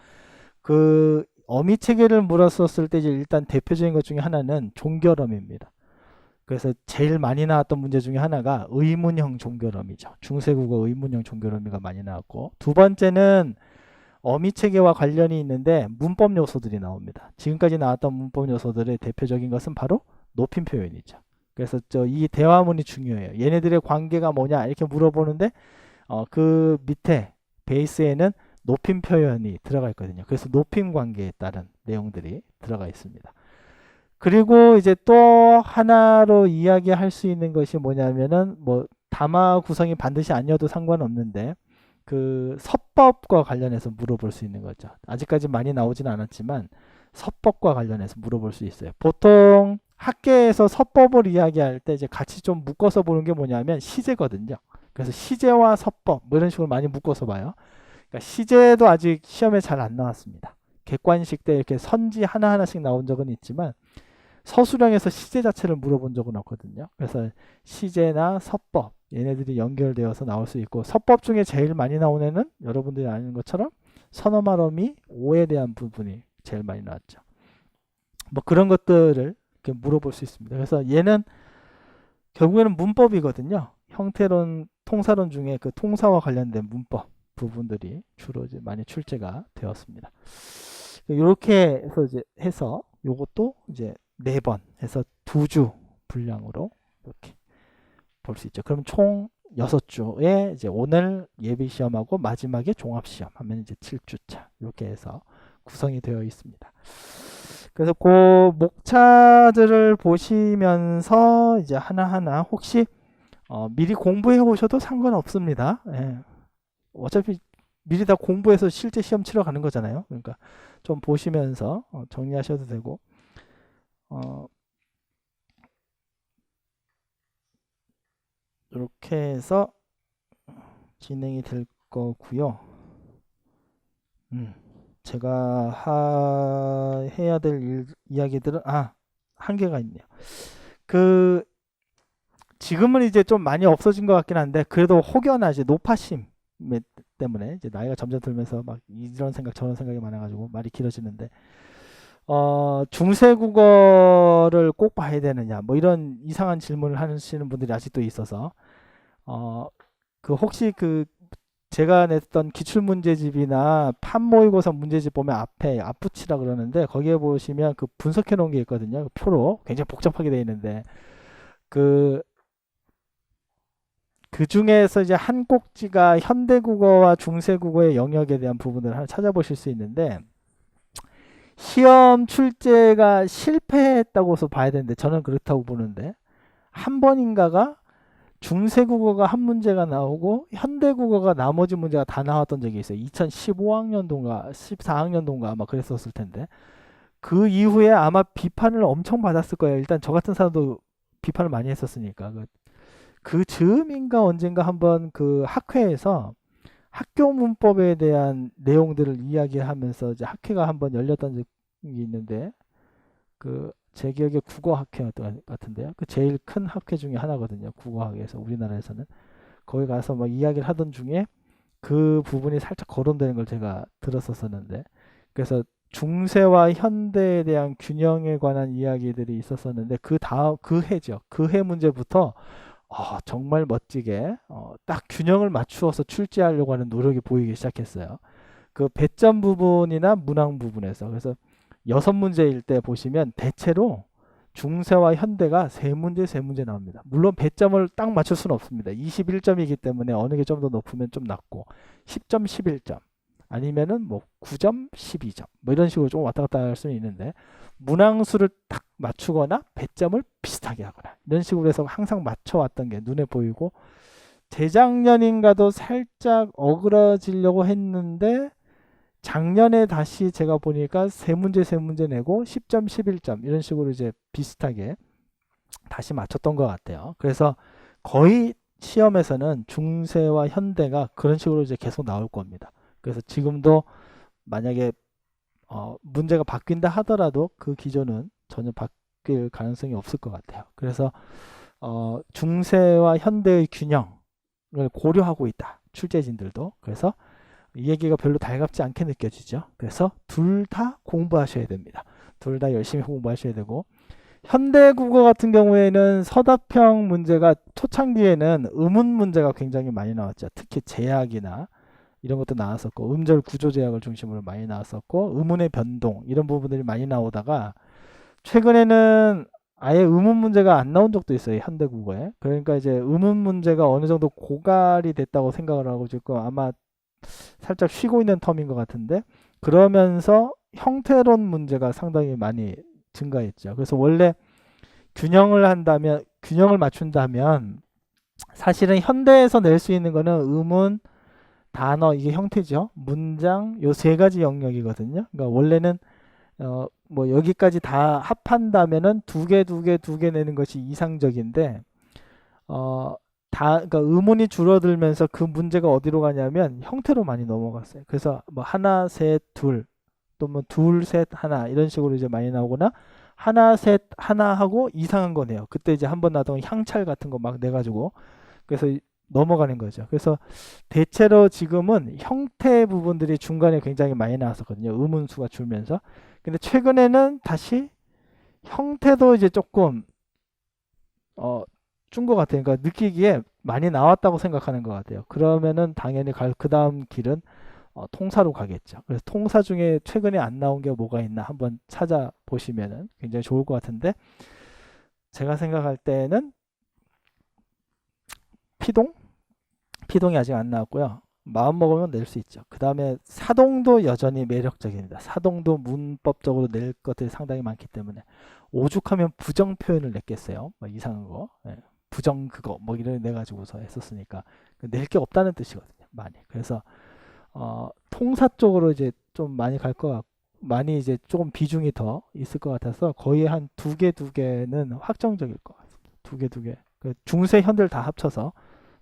그 어미 체계를 물었었을 때 이제 일단 대표적인 것 중에 하나는 종결음입니다. 그래서 제일 많이 나왔던 문제 중에 하나가 의문형 종결음이죠. 중세국어 의문형 종결음이가 많이 나왔고, 두 번째는 어미 체계와 관련이 있는데 문법 요소들이 나옵니다. 지금까지 나왔던 문법 요소들의 대표적인 것은 바로 높임 표현이죠. 그래서 이 대화문이 중요해요. 얘네들의 관계가 뭐냐 이렇게 물어보는데 그 밑에 베이스에는 높임 표현이 들어가 있거든요. 그래서 높임 관계에 따른 내용들이 들어가 있습니다. 그리고 이제 또 하나로 이야기할 수 있는 것이 뭐냐면은 뭐 담화 구성이 반드시 아니어도 상관없는데 그 서법과 관련해서 물어볼 수 있는 거죠. 아직까지 많이 나오지는 않았지만 서법과 관련해서 물어볼 수 있어요. 보통 학계에서 서법을 이야기할 때 이제 같이 좀 묶어서 보는 게 뭐냐면 시제거든요. 그래서 시제와 서법 뭐 이런 식으로 많이 묶어서 봐요. 그러니까 시제도 아직 시험에 잘 안 나왔습니다. 객관식 때 이렇게 선지 하나하나씩 나온 적은 있지만 서술형에서 시제 자체를 물어본 적은 없거든요. 그래서 시제나 서법 얘네들이 연결되어서 나올 수 있고 서법 중에 제일 많이 나온 애는 여러분들이 아는 것처럼 선어말어미 오에 대한 부분이 제일 많이 나왔죠. 뭐 그런 것들을 이렇게 물어볼 수 있습니다. 그래서 얘는 결국에는 문법이거든요. 형태론, 통사론 중에 그 통사와 관련된 문법 부분들이 주로 이제 많이 출제가 되었습니다. 이렇게 해서 이제 해서 요것도 이제 4번 해서 2주 분량으로 이렇게 볼 수 있죠. 그럼 총 6주에 이제 오늘 예비 시험하고 마지막에 종합 시험 하면 이제 7주차 이렇게 해서 구성이 되어 있습니다. 그래서 그 목차들을 보시면서 이제 하나하나 혹시 미리 공부해 오셔도 상관없습니다. 예. 어차피 미리 다 공부해서 실제 시험 치러 가는 거잖아요. 그러니까 좀 보시면서 정리하셔도 되고 이렇게 해서 진행이 될 거고요. 제가 해야 될 이야기들은 한계가 있네요. 그 지금은 이제 좀 많이 없어진 것 같긴 한데 그래도 혹여나 이제 노파심 때문에 이제 나이가 점점 들면서 막 이런 생각 저런 생각이 많아가지고 말이 길어지는데 중세국어를 꼭 봐야 되느냐 뭐 이런 이상한 질문을 하시는 분들이 아직도 있어서 그 혹시 그 제가 냈던 기출문제집이나 판모의고사 문제집 보면 앞에 앞붙이라 그러는데 거기에 보시면 그 분석해 놓은 게 있거든요. 그 표로 굉장히 복잡하게 되어 있는데 그 중에서 이제 한 꼭지가 현대국어와 중세국어의 영역에 대한 부분을 하나 찾아보실 수 있는데 시험 출제가 실패했다고서 봐야 되는데 저는 그렇다고 보는데 한 번인가가 중세국어가 한 문제가 나오고 현대국어가 나머지 문제가 다 나왔던 적이 있어요. 2015학년도인가 14학년도인가 아마 그랬었을 텐데 그 이후에 아마 비판을 엄청 받았을 거예요. 일단 저 같은 사람도 비판을 많이 했었으니까 그 즈음인가 언젠가 한번 그 학회에서 학교 문법에 대한 내용들을 이야기하면서 이제 학회가 한번 열렸던 적이 있는데 그 제 기억에 국어학회였던 것 같은데요. 그 제일 큰 학회 중에 하나거든요. 국어학에서 우리나라에서는 거기 가서 막 이야기를 하던 중에 그 부분이 살짝 거론되는 걸 제가 들었었는데 그래서 중세와 현대에 대한 균형에 관한 이야기들이 있었었는데 그 해죠. 그 해 문제부터 정말 멋지게 딱 균형을 맞추어서 출제하려고 하는 노력이 보이기 시작했어요. 그 배점 부분이나 문항 부분에서 그래서 6문제일 때 보시면 대체로 중세와 현대가 세 문제 나옵니다. 물론 배점을 딱 맞출 수는 없습니다. 21점이기 때문에 어느 게 좀 더 높으면 좀 낮고 10점, 11점 아니면은 뭐 9점, 12점 뭐 이런 식으로 좀 왔다 갔다 할 수는 있는데 문항수를 딱 맞추거나 배점을 비슷하게 하거나 이런 식으로 해서 항상 맞춰왔던 게 눈에 보이고 재작년인가도 살짝 어그러지려고 했는데 작년에 다시 제가 보니까 세 문제 내고 10점, 11점 이런 식으로 이제 비슷하게 다시 맞췄던 것 같아요. 그래서 거의 시험에서는 중세와 현대가 그런 식으로 이제 계속 나올 겁니다. 그래서 지금도 만약에 문제가 바뀐다 하더라도 그 기조는 전혀 바뀔 가능성이 없을 것 같아요. 그래서 중세와 현대의 균형을 고려하고 있다. 출제진들도. 그래서 이 얘기가 별로 달갑지 않게 느껴지죠. 그래서 둘 다 공부하셔야 됩니다. 둘 다 열심히 공부하셔야 되고 현대국어 같은 경우에는 서답형 문제가 초창기에는 의문 문제가 굉장히 많이 나왔죠. 특히 제약이나 이런 것도 나왔었고 음절 구조 제약을 중심으로 많이 나왔었고 의문의 변동 이런 부분들이 많이 나오다가 최근에는 아예 의문 문제가 안 나온 적도 있어요. 현대국어에. 그러니까 이제 의문 문제가 어느 정도 고갈이 됐다고 생각을 하고 지금 아마 살짝 쉬고 있는 텀인 것 같은데 그러면서 형태론 문제가 상당히 많이 증가했죠. 그래서 원래 균형을 맞춘다면 사실은 현대에서 낼 수 있는 거는 의문, 단어 이게 형태죠. 문장 요 세 가지 영역이거든요. 그러니까 원래는 뭐 여기까지 다 합한다면은 두 개 내는 것이 이상적인데 그러니까 의문이 줄어들면서 그 문제가 어디로 가냐면 형태로 많이 넘어갔어요. 그래서 뭐 하나, 셋, 둘, 또 뭐 둘, 셋, 하나 이런 식으로 이제 많이 나오거나 하나, 셋, 하나 하고 이상한 거 내요. 그때 이제 한번 나던 향찰 같은 거 막 내가지고 그래서 넘어가는 거죠. 그래서 대체로 지금은 형태 부분들이 중간에 굉장히 많이 나왔었거든요. 의문수가 줄면서. 근데 최근에는 다시 형태도 이제 조금 준 것 같아요. 그러니까 느끼기에 많이 나왔다고 생각하는 것 같아요. 그러면은 당연히 그 다음 길은 통사로 가겠죠. 그래서 통사 중에 최근에 안 나온 게 뭐가 있나 한번 찾아보시면은 굉장히 좋을 것 같은데 제가 생각할 때는 피동? 피동이 아직 안 나왔고요. 마음 먹으면 낼 수 있죠. 그 다음에 사동도 여전히 매력적입니다. 사동도 문법적으로 낼 것들이 상당히 많기 때문에 오죽하면 부정 표현을 냈겠어요. 뭐 이상한 거. 예. 부정 그거 뭐 이런 내 가지고서 했었으니까 낼 게 없다는 뜻이거든요. 많이. 그래서 통사 쪽으로 이제 좀 많이 갈 것 같고 많이 이제 조금 비중이 더 있을 것 같아서 거의 한 두 개는 확정적일 것 같습니다. 두 개. 그 중세 현들 다 합쳐서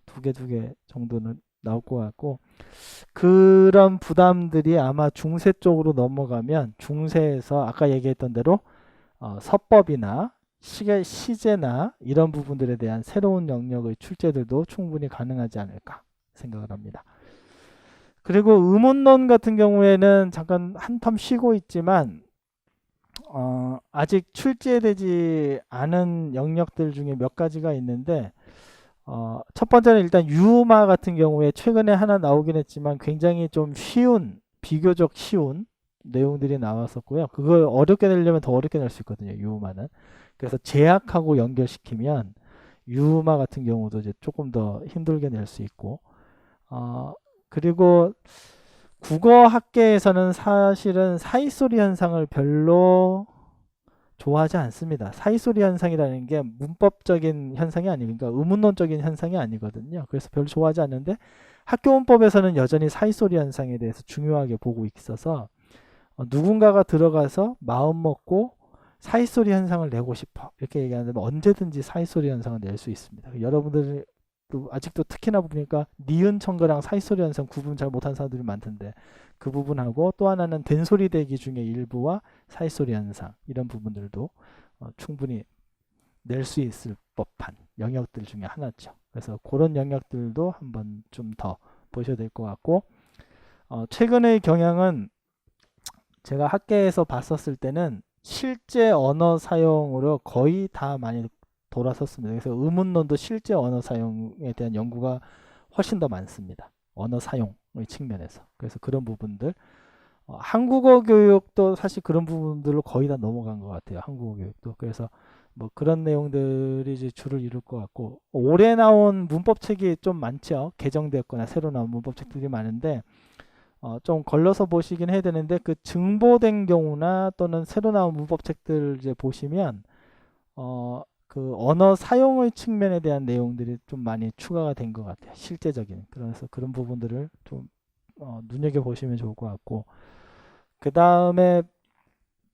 두 개 정도는 나올 것 같고 그런 부담들이 아마 중세 쪽으로 넘어가면 중세에서 아까 얘기했던 대로 서법이나 시제나 이런 부분들에 대한 새로운 영역의 출제들도 충분히 가능하지 않을까 생각을 합니다. 그리고 의문론 같은 경우에는 잠깐 한 텀 쉬고 있지만 아직 출제되지 않은 영역들 중에 몇 가지가 있는데 첫 번째는 일단 유마 같은 경우에 최근에 하나 나오긴 했지만 굉장히 좀 비교적 쉬운 내용들이 나왔었고요. 그걸 어렵게 내려면 더 어렵게 낼 수 있거든요. 유마는. 그래서 제약하고 연결시키면 유마 같은 경우도 이제 조금 더 힘들게 낼 수 있고 그리고 국어 학계에서는 사실은 사이소리 현상을 별로 좋아하지 않습니다. 사이소리 현상이라는 게 문법적인 현상이 아니고 그러니까 의문론적인 현상이 아니거든요. 그래서 별로 좋아하지 않는데 학교문법에서는 여전히 사이소리 현상에 대해서 중요하게 보고 있어서 누군가가 들어가서 마음 먹고 사이소리 현상을 내고 싶어 이렇게 얘기하는데 언제든지 사이소리 현상을 낼 수 있습니다. 여러분들 또 아직도 특히나 보니까 니은 청거랑 사이소리 현상 구분 잘 못하는 사람들이 많던데 그 부분하고 또 하나는 된소리 대기 중에 일부와 사이소리 현상 이런 부분들도 충분히 낼 수 있을 법한 영역들 중에 하나죠. 그래서 그런 영역들도 한번 좀 더 보셔야 될 것 같고 최근의 경향은 제가 학계에서 봤었을 때는 실제 언어 사용으로 거의 다 많이 돌아섰습니다. 그래서 의문론도 실제 언어 사용에 대한 연구가 훨씬 더 많습니다. 언어 사용의 측면에서. 그래서 그런 부분들 한국어 교육도 사실 그런 부분들로 거의 다 넘어간 것 같아요. 한국어 교육도. 그래서 뭐 그런 내용들이 이제 주를 이룰 것 같고 올해 나온 문법책이 좀 많죠. 개정되었거나 새로 나온 문법책들이 많은데 좀 걸러서 보시긴 해야 되는데 그 증보된 경우나 또는 새로 나온 문법책들 이제 보시면 그 언어 사용의 측면에 대한 내용들이 좀 많이 추가가 된 것 같아요. 실제적인. 그래서 그런 부분들을 좀 눈여겨 보시면 좋을 것 같고 그 다음에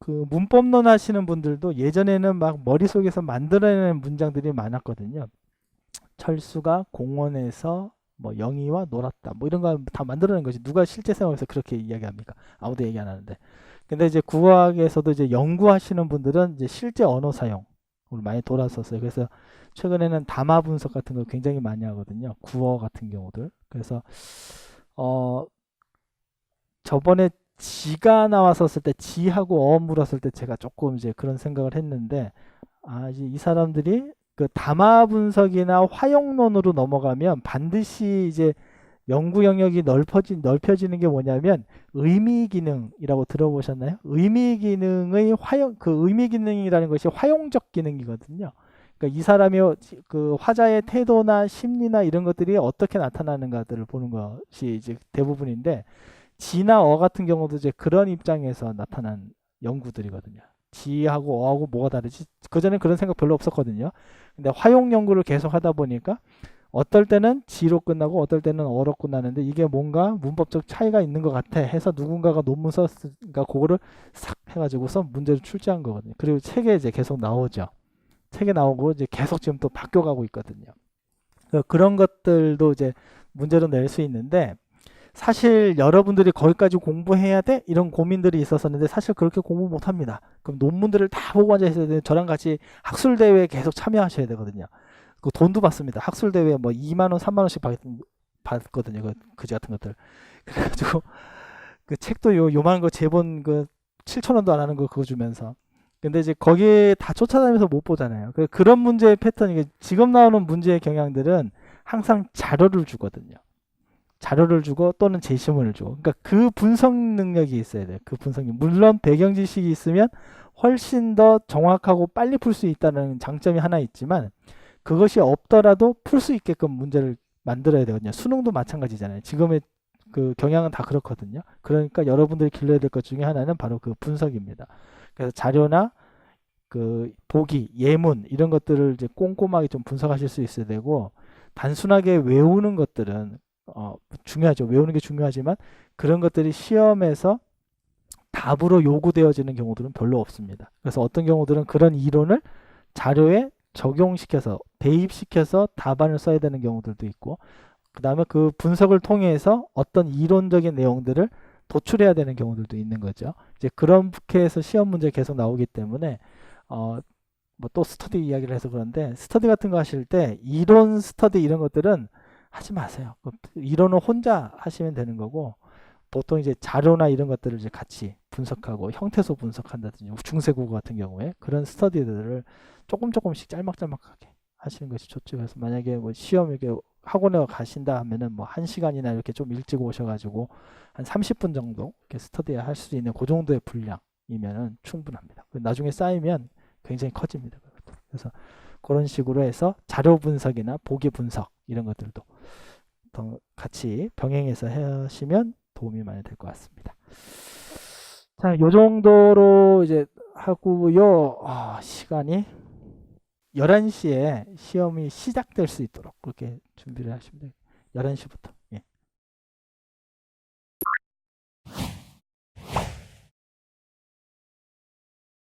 그 문법론 하시는 분들도 예전에는 막 머릿속에서 만들어내는 문장들이 많았거든요. 철수가 공원에서 뭐 영희와 놀았다 뭐 이런 거 다 만들어낸 거지 누가 실제 생활에서 그렇게 이야기합니까? 아무도 얘기 안 하는데. 근데 이제 국어학에서도 이제 연구하시는 분들은 이제 실제 언어 사용 많이 돌았었어요. 그래서 최근에는 담화 분석 같은 걸 굉장히 많이 하거든요. 구어 같은 경우들. 그래서 저번에 지가 나왔었을 때 지하고 물었을 때 제가 조금 이제 그런 생각을 했는데 이제 이 사람들이 그 담화 분석이나 화용론으로 넘어가면 반드시 이제 연구 영역이 넓혀지는 게 뭐냐면 의미 기능이라고 들어보셨나요? 의미 기능의 그 의미 기능이라는 것이 화용적 기능이거든요. 그러니까 이 사람이 그 화자의 태도나 심리나 이런 것들이 어떻게 나타나는가들을 보는 것이 이제 대부분인데, 지나 어 같은 경우도 이제 그런 입장에서 나타난 연구들이거든요. 지하고 어하고 뭐가 다르지? 그전엔 그런 생각 별로 없었거든요. 근데 화용 연구를 계속 하다 보니까 어떨 때는 지로 끝나고 어떨 때는 어로 끝나는데 이게 뭔가 문법적 차이가 있는 것 같아 해서 누군가가 논문 썼으니까 그거를 싹 해가지고서 문제를 출제한 거거든요. 그리고 책에 이제 계속 나오죠. 책에 나오고 이제 계속 지금 또 바뀌어가고 있거든요. 그런 것들도 이제 문제로 낼 수 있는데, 사실 여러분들이 거기까지 공부해야 돼? 이런 고민들이 있었었는데 사실 그렇게 공부 못 합니다. 그럼 논문들을 다 보고 앉아 있어야 돼요. 저랑 같이 학술 대회에 계속 참여하셔야 되거든요. 그 돈도 받습니다. 학술 대회 뭐 2만 원, 3만 원씩 받거든요. 그 그지 같은 것들. 그래가지고 그 책도 요만한 거 제본 그 7천 원도 안 하는 거 그거 주면서. 근데 이제 거기에 다 쫓아다니면서 못 보잖아요. 그런 문제의 패턴이, 지금 나오는 문제의 경향들은 항상 자료를 주거든요. 자료를 주고 또는 제시문을 주고. 그러니까 그 분석 능력이 있어야 돼요. 그 분석 능력. 물론 배경 지식이 있으면 훨씬 더 정확하고 빨리 풀 수 있다는 장점이 하나 있지만, 그것이 없더라도 풀 수 있게끔 문제를 만들어야 되거든요. 수능도 마찬가지잖아요. 지금의 그 경향은 다 그렇거든요. 그러니까 여러분들이 길러야 될 것 중에 하나는 바로 그 분석입니다. 그래서 자료나 그 보기, 예문 이런 것들을 이제 꼼꼼하게 좀 분석하실 수 있어야 되고, 단순하게 외우는 것들은 중요하죠. 외우는 게 중요하지만 그런 것들이 시험에서 답으로 요구되어지는 경우들은 별로 없습니다. 그래서 어떤 경우들은 그런 이론을 자료에 적용시켜서 대입시켜서 답안을 써야 되는 경우들도 있고, 그 다음에 그 분석을 통해서 어떤 이론적인 내용들을 도출해야 되는 경우들도 있는 거죠. 이제 그렇게 해서 시험 문제 계속 나오기 때문에 뭐 또 스터디 이야기를 해서 그런데, 스터디 같은 거 하실 때 이론 스터디 이런 것들은 하지 마세요. 이론은 혼자 하시면 되는 거고, 보통 이제 자료나 이런 것들을 이제 같이 분석하고 형태소 분석한다든지 중세국어 같은 경우에 그런 스터디들을 조금씩 짤막짤막하게 하시는 것이 좋죠. 그래서 만약에 뭐 시험 이렇게 학원에 가신다 하면은 뭐 1시간이나 이렇게 좀 일찍 오셔가지고 한 30분 정도 이렇게 스터디 할 수 있는 그 정도의 분량이면은 충분합니다. 나중에 쌓이면 굉장히 커집니다. 그래서 그런 식으로 해서 자료 분석이나 보기 분석 이런 것들도 더 같이 병행해서 하시면 도움이 많이 될 것 같습니다. 자, 요 정도로 이제 하고요. 시간이 11시에 시험이 시작될 수 있도록 그렇게 준비를 하시면 돼요. 11시부터.